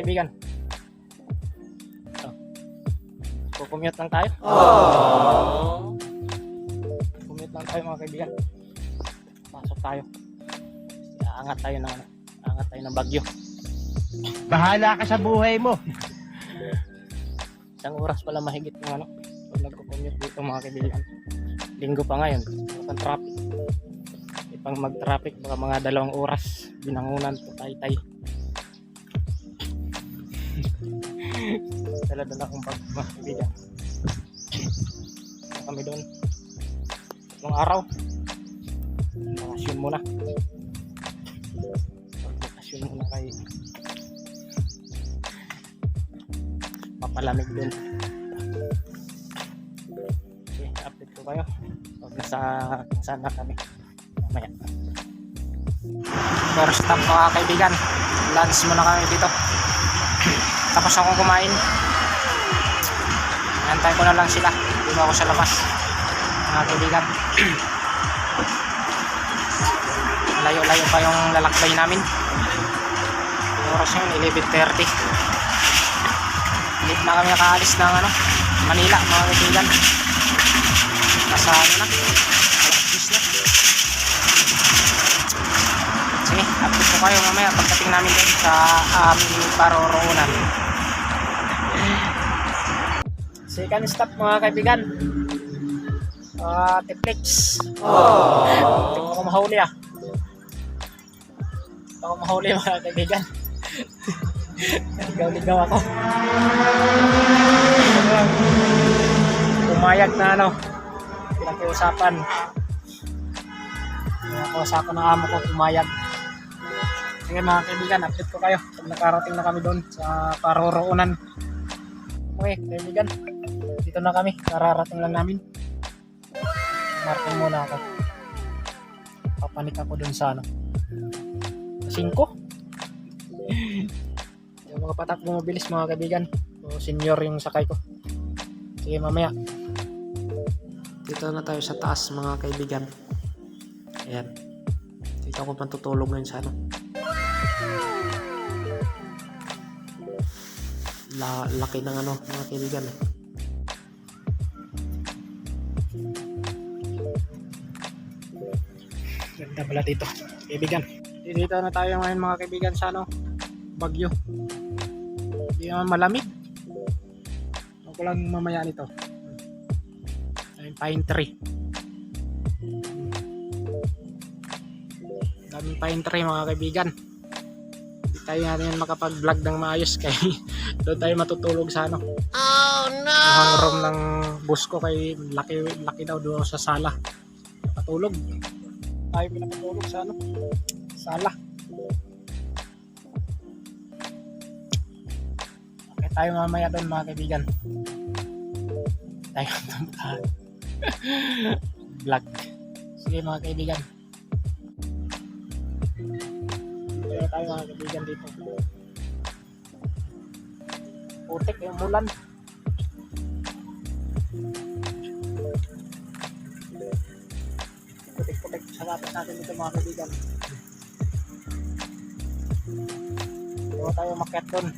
kaibigan. Commute lang tayo. Commute lang tayo mga kaibigan. Pasok tayo. Aangat tayo ng aangat tayo ng Bagyo. Bahala ka sa buhay mo. Isang oras pala mahigit ng pag nagko-commute dito mga kaibigan. Linggo pa ngayon. Walang traffic. Pang mag-traffic baka mga 2 oras binangunan po tay-tay. Dala-dala kong bag mga kaibigan. Kami doon 3 araw. Bakasyon muna. Bakasyon muna kay papalamig doon. Okay, update ko kayo pag nasa kung saan na kami mamaya. First stop mga kaibigan, lunch muna kami dito. Tapos akong kumain. Antay ko na lang sila. Dito ako sa labas mga kaibigan. Layo-layo pa yung lalakbay namin. Oras yun 11:30. Late na kami nakaalis ng Manila mga kaibigan. Nasa na 10 na. Sige, update ko kayo mamaya pagdating namin din sa aming paroroonan. Second stop mga kaibigan. Tiplex. Ito ko mahuli Ito ko mahuli mga kaibigan. Ligaw-ligaw ako. Pumayag na pinag-iusapan. Pinag-iusapan ng amo ko, pumayag. Sige mga kaibigan, update ko kayo pag nakarating na kami doon sa paroroonan. Okay kaibigan, dito na kami, kararating lang namin. Marking muna ako. Papanik ako doon sa 5. Yung mga patakbo mabilis mga kaibigan. So, senior yung sakay ko. Sige mamaya. Dito na tayo sa taas mga kaibigan. Ayan. Dito ako matutulog ngayon sa laki ng mga kaibigan. Ganda pala dito kaibigan. Dito na tayo ngayon mga kaibigan sa Bagyo. Hindi naman malamig. Ako lang mamaya nito. Ayun, pine tree. Daming pine tree mga kaibigan. Hindi tayo natin makapag-vlog ng maayos kay doon tayo matutulog sa Oh no! Ang room ng bus ko kay laki daw doon sa sala. Patulog. Tayo pinapatulog sa sala. Okay, tayo mamaya doon mga kaibigan. Tayo vlog. Sige mga kaibigan. Dito tayo mga kaibigan dito. Putik yung mulan. Putik-putik sa lapit natin dito mga kaibigan. Dito tayo makyat doon.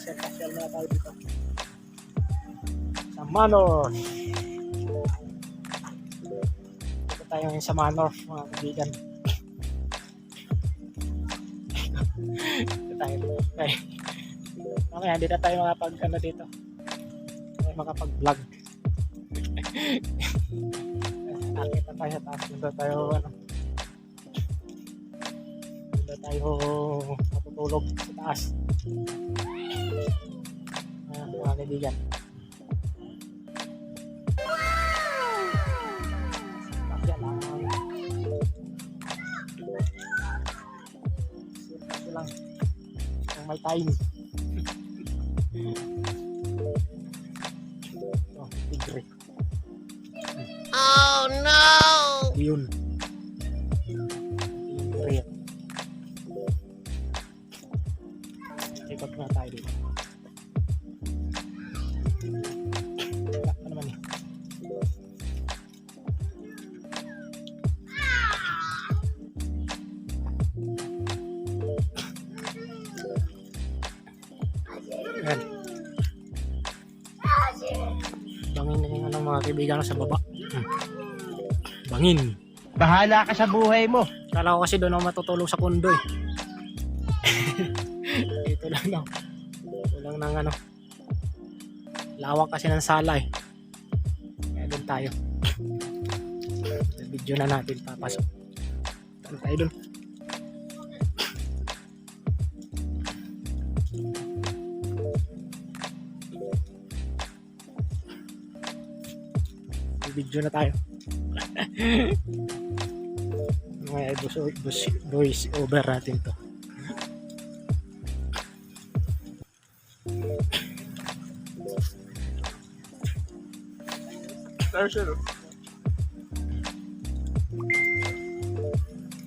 Pasyal na tayo dito. Sa Manor. Dito tayo ngayon sa Manor mga kaibigan. Dito tayo dito. Okay. Mamaya hindi na tayo dito. Tayo makapag-vlog. Nakita tayo sa taas. Dito tayo matutulog sa taas. Mga kaibigan. Kasi lang kung may time. Tigre. Oh no! Yun. Tigre. Ikot na tayo dito. Wala pa naman Galing ano mga kaibigan sa baba. Bangin. Bahala ka sa buhay mo. Kala ko kasi doon ako matutulog sa kondo eh. Dito lang daw. Walang nang ano. Lawak kasi ng sala eh. Kaya doon tayo. Video na natin papasok. Saan tayo doon? Video na tayo. May voice over natin to.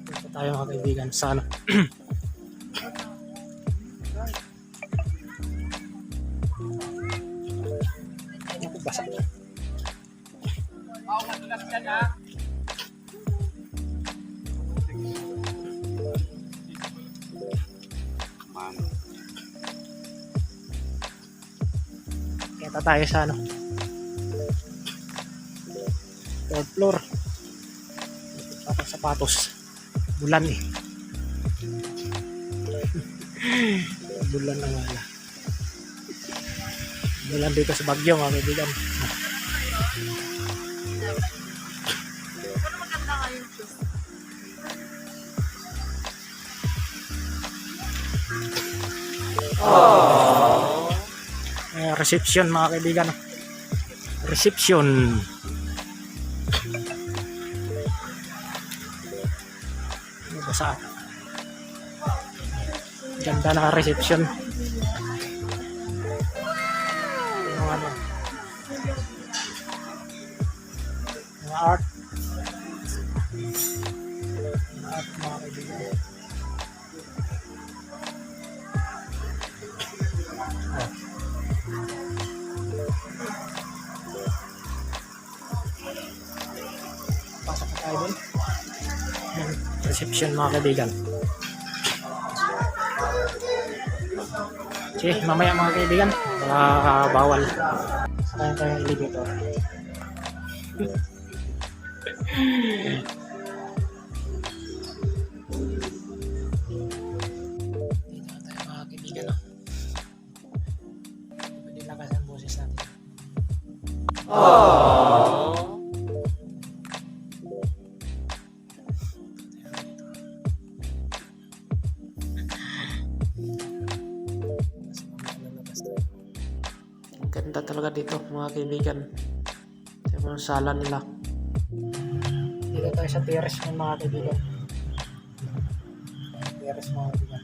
Dito tayo mga kaibigan sa ano. Ay, naku, basa. Kita tayo sa ano, third floor. Sapatos bulan eh. Bulan na wala. Bulan dito sa Baguio mga kaibigan. Reception mga kaibigan. Reception. Basa. Ganda na reception. Yung ano. Yung art. Yung art mga kaibigan. Pasok na tayo dun. Reception mga kaibigan. Okay, mamaya mga kaibigan, bawal. Sakayin tayo yung elevator. Dito na tayo mga kaibigan. Pwede lakas ang boses natin. Ganda talaga dito mga kaibigan. Ito yung sala nila. Dito tayo sa terrace ng mga kaibigan. Terrace mga kaibigan.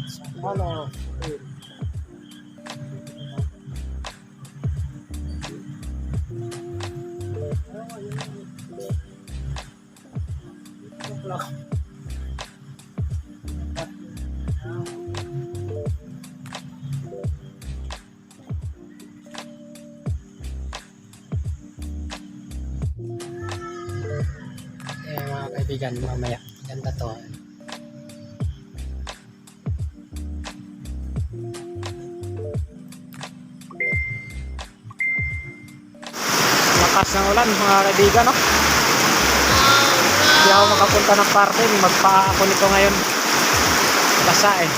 So, ano? Mga kaibigan, mamaya ganda to. Lakas ng ulan mga kaibigan, no? Hindi ako makapunta ng party, magpaa ako nito ngayon. Basa eh.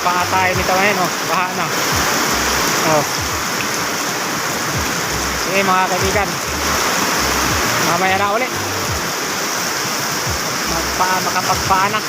Paa tayo nito ngayon, oh. Baha na. Oh. Sige mga kaibigan, mamaya na ulit makapagpaa na.